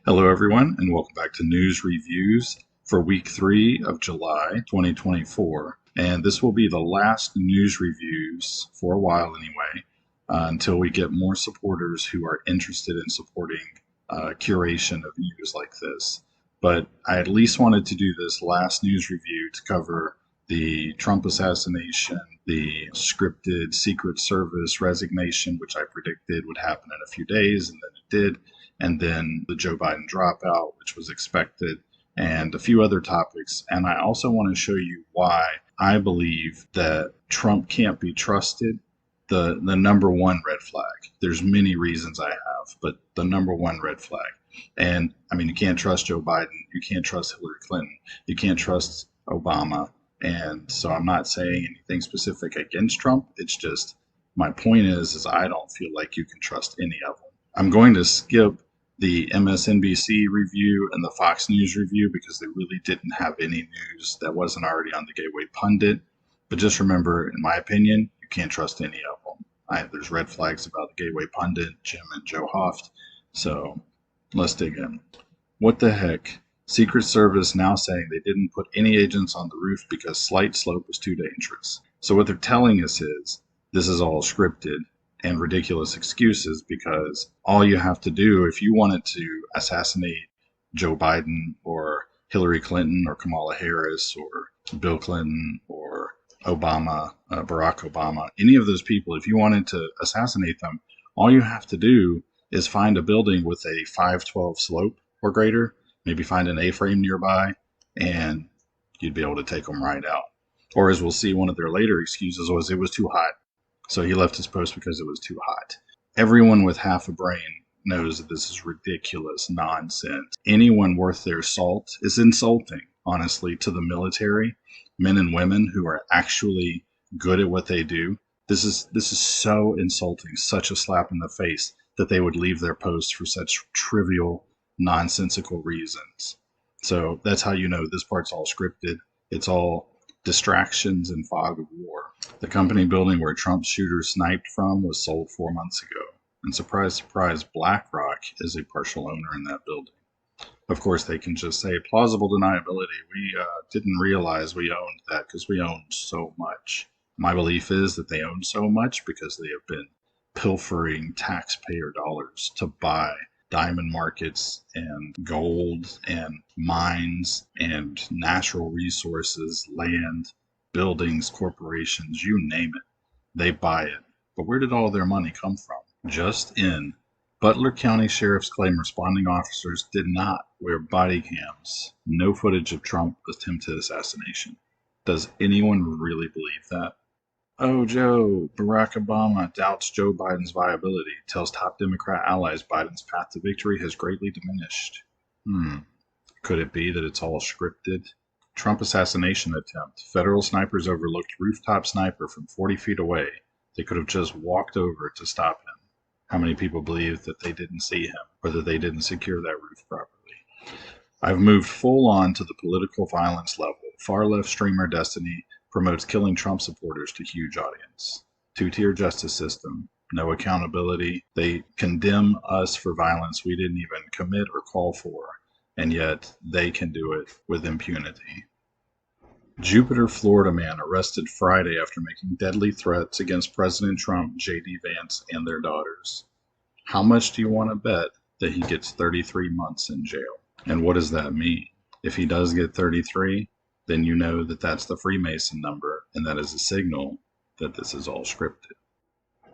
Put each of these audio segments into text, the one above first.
Hello, everyone, and welcome back to News Reviews for week 3 of July 2024. And this will be the last news reviews for a while anyway, until we get more supporters who are interested in supporting curation of news like this. But I at least wanted to do this last news review to cover the Trump assassination, the scripted Secret Service resignation, which I predicted would happen in a few days, and then it did, and then the Joe Biden dropout, which was expected, and a few other topics. And I also want to show you why I believe that Trump can't be trusted. The number one red flag. There's many reasons I have, but the number one red flag. And I mean, you can't trust Joe Biden. You can't trust Hillary Clinton. You can't trust Obama. And so I'm not saying anything specific against Trump. It's just my point is I don't feel like you can trust any of them. I'm going to skip the MSNBC review and the Fox News review because they really didn't have any news that wasn't already on the Gateway Pundit. But just remember, in my opinion, you can't trust any of them. There's red flags about the Gateway Pundit, Jim and Joe Hoft. So let's dig in. What the heck? Secret Service now saying they didn't put any agents on the roof because slight slope was too dangerous. So what they're telling us is this is all scripted and ridiculous excuses, because all you have to do if you wanted to assassinate Joe Biden or Hillary Clinton or Kamala Harris or Bill Clinton or Obama, Barack Obama, any of those people, if you wanted to assassinate them, all you have to do is find a building with a 512 slope or greater, maybe find an A-frame nearby, and you'd be able to take them right out. Or as we'll see, one of their later excuses was it was too hot. So he left his post because it was too hot. Everyone with half a brain knows that this is ridiculous nonsense. Anyone worth their salt is insulting, honestly, to the military, men and women who are actually good at what they do. This is so insulting, such a slap in the face that they would leave their posts for such trivial, nonsensical reasons. So that's how you know this part's all scripted. It's all distractions and fog of war. The company building where Trump's shooter sniped from was sold 4 months ago. And surprise, surprise, BlackRock is a partial owner in that building. Of course, they can just say plausible deniability. We didn't realize we owned that because we owned so much. My belief is that they own so much because they have been pilfering taxpayer dollars to buy diamond markets and gold and mines and natural resources, land, buildings, corporations, you name it. They buy it. But where did all their money come from? Just in. Butler County Sheriff's claim responding officers did not wear body cams. No footage of Trump attempted assassination. Does anyone really believe that? Oh, Joe, Barack Obama doubts Joe Biden's viability, tells top Democrat allies Biden's path to victory has greatly diminished. Could it be that it's all scripted? Trump assassination attempt. Federal snipers overlooked rooftop sniper from 40 feet away. They could have just walked over to stop him. How many people believe that they didn't see him, or that they didn't secure that roof properly? I've moved full on to the political violence level. Far left streamer Destiny promotes killing Trump supporters to huge audience. Two-tier justice system, no accountability. They condemn us for violence we didn't even commit or call for, and yet they can do it with impunity. Jupiter, Florida man arrested Friday after making deadly threats against President Trump, J.D. Vance, and their daughters. How much do you want to bet that he gets 33 months in jail? And what does that mean? If he does get 33, then you know that that's the Freemason number, and that is a signal that this is all scripted.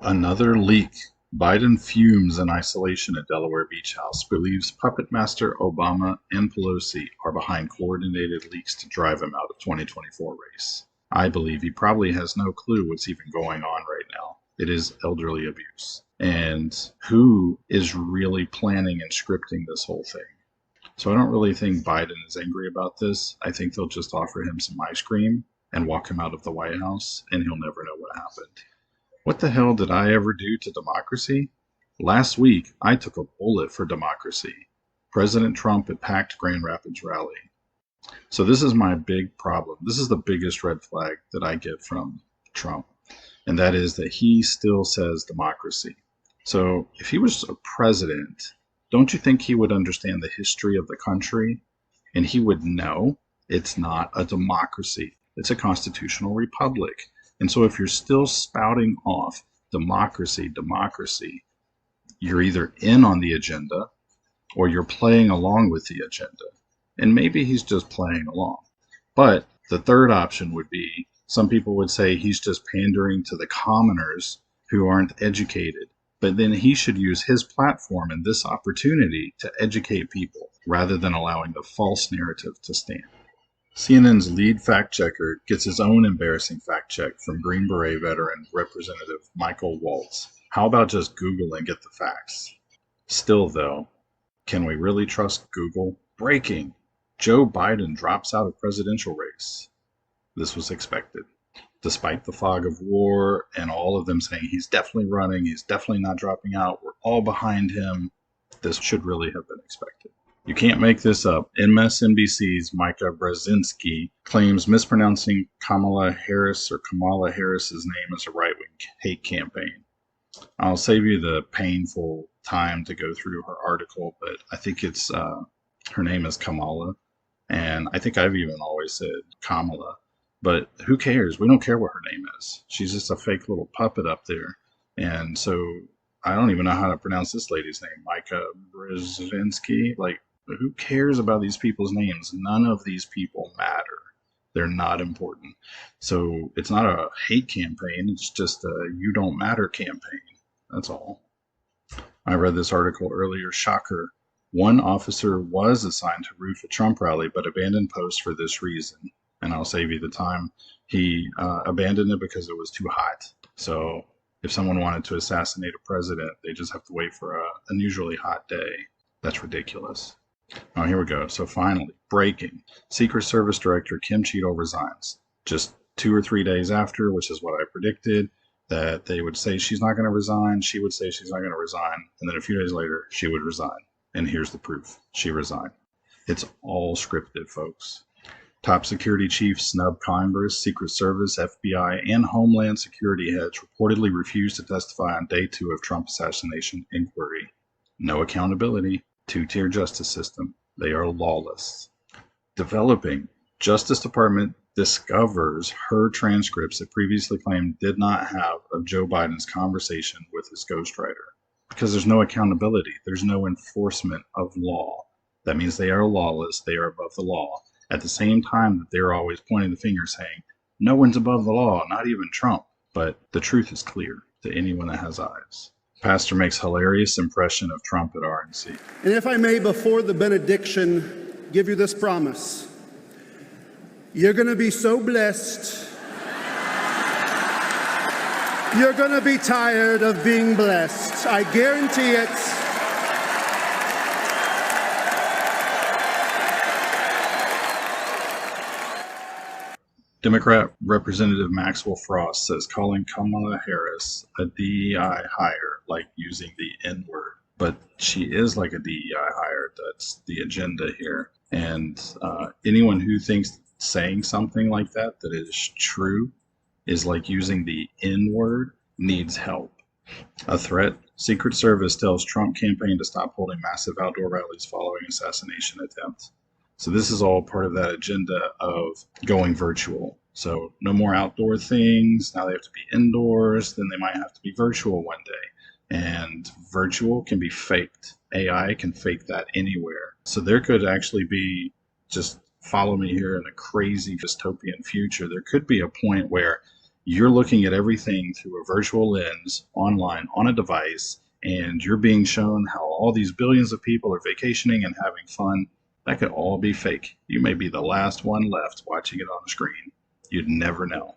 Another leak. Biden fumes in isolation at Delaware Beach House, believes puppet master Obama and Pelosi are behind coordinated leaks to drive him out of 2024 race. I believe he probably has no clue what's even going on right now. It is elderly abuse. And who is really planning and scripting this whole thing? So I don't really think Biden is angry about this. I think they'll just offer him some ice cream and walk him out of the White House, and he'll never know what happened. What the hell did I ever do to democracy? Last week, I took a bullet for democracy. President Trump at packed Grand Rapids rally. So this is my big problem. This is the biggest red flag that I get from Trump, and that is that he still says democracy. So if he was a president Don't you think he would understand the history of the country? And he would know it's not a democracy, it's a constitutional republic. And so if you're still spouting off democracy, democracy, you're either in on the agenda or you're playing along with the agenda. And maybe he's just playing along. But the third option would be some people would say he's just pandering to the commoners who aren't educated. But then he should use his platform and this opportunity to educate people rather than allowing the false narrative to stand. CNN's lead fact checker gets his own embarrassing fact check from Green Beret veteran Representative Michael Waltz. How about just Google and get the facts? Still, though, can we really trust Google? Breaking! Joe Biden drops out of presidential race. This was expected. Despite the fog of war and all of them saying he's definitely running, he's definitely not dropping out, we're all behind him, this should really have been expected. You can't make this up. MSNBC's Micah Brzezinski claims mispronouncing Kamala Harris's name as a right-wing hate campaign. I'll save you the painful time to go through her article, but I think it's her name is Kamala, and I think I've even always said Kamala. But who cares? We don't care what her name is. She's just a fake little puppet up there. And so I don't even know how to pronounce this lady's name. Micah Brzezinski. Like, who cares about these people's names? None of these people matter. They're not important. So it's not a hate campaign. It's just a you don't matter campaign. That's all. I read this article earlier. Shocker. One officer was assigned to roof a Trump rally, but abandoned post for this reason. And I'll save you the time. He abandoned it because it was too hot. So if someone wanted to assassinate a president, they just have to wait for an unusually hot day. That's ridiculous. Oh, here we go. So finally, breaking. Secret Service Director Kim Cheadle resigns. Just 2 or 3 days after, which is what I predicted, that they would say she's not going to resign. She would say she's not going to resign. And then a few days later, she would resign. And here's the proof. She resigned. It's all scripted, folks. Top security chiefs snub Congress, Secret Service, FBI, and Homeland Security heads reportedly refused to testify on day 2 of Trump assassination inquiry. No accountability. Two-tier justice system. They are lawless. Developing. Justice Department discovers her transcripts it previously claimed did not have of Joe Biden's conversation with his ghostwriter. Because there's no accountability. There's no enforcement of law. That means they are lawless. They are above the law. At the same time that they're always pointing the finger saying, no one's above the law, not even Trump. But the truth is clear to anyone that has eyes. Pastor makes hilarious impression of Trump at RNC. And if I may, before the benediction, give you this promise. You're going to be so blessed. You're going to be tired of being blessed. I guarantee it. Democrat Representative Maxwell Frost says calling Kamala Harris a DEI hire like using the N-word. But she is like a DEI hire. That's the agenda here. And anyone who thinks saying something like that is true is like using the N-word needs help. A threat. Secret Service tells Trump campaign to stop holding massive outdoor rallies following assassination attempt. So this is all part of that agenda of going virtual. So no more outdoor things. Now they have to be indoors. Then they might have to be virtual one day. And virtual can be faked. AI can fake that anywhere. So there could actually be, just follow me here, in a crazy dystopian future, there could be a point where you're looking at everything through a virtual lens online on a device, and you're being shown how all these billions of people are vacationing and having fun. That could all be fake. You may be the last one left watching it on the screen. You'd never know.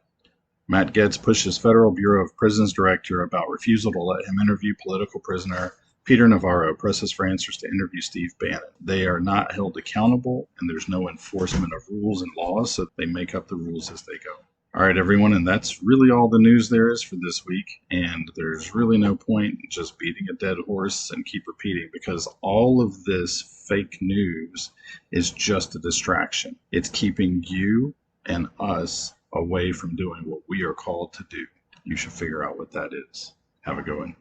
Matt Gaetz pushes Federal Bureau of Prisons director about refusal to let him interview political prisoner. Peter Navarro presses for answers to interview Steve Bannon. They are not held accountable, and there's no enforcement of rules and laws, so they make up the rules as they go. All right, everyone, and that's really all the news there is for this week. And there's really no point in just beating a dead horse and keep repeating, because all of this fake news is just a distraction. It's keeping you and us away from doing what we are called to do. You should figure out what that is. Have a good one.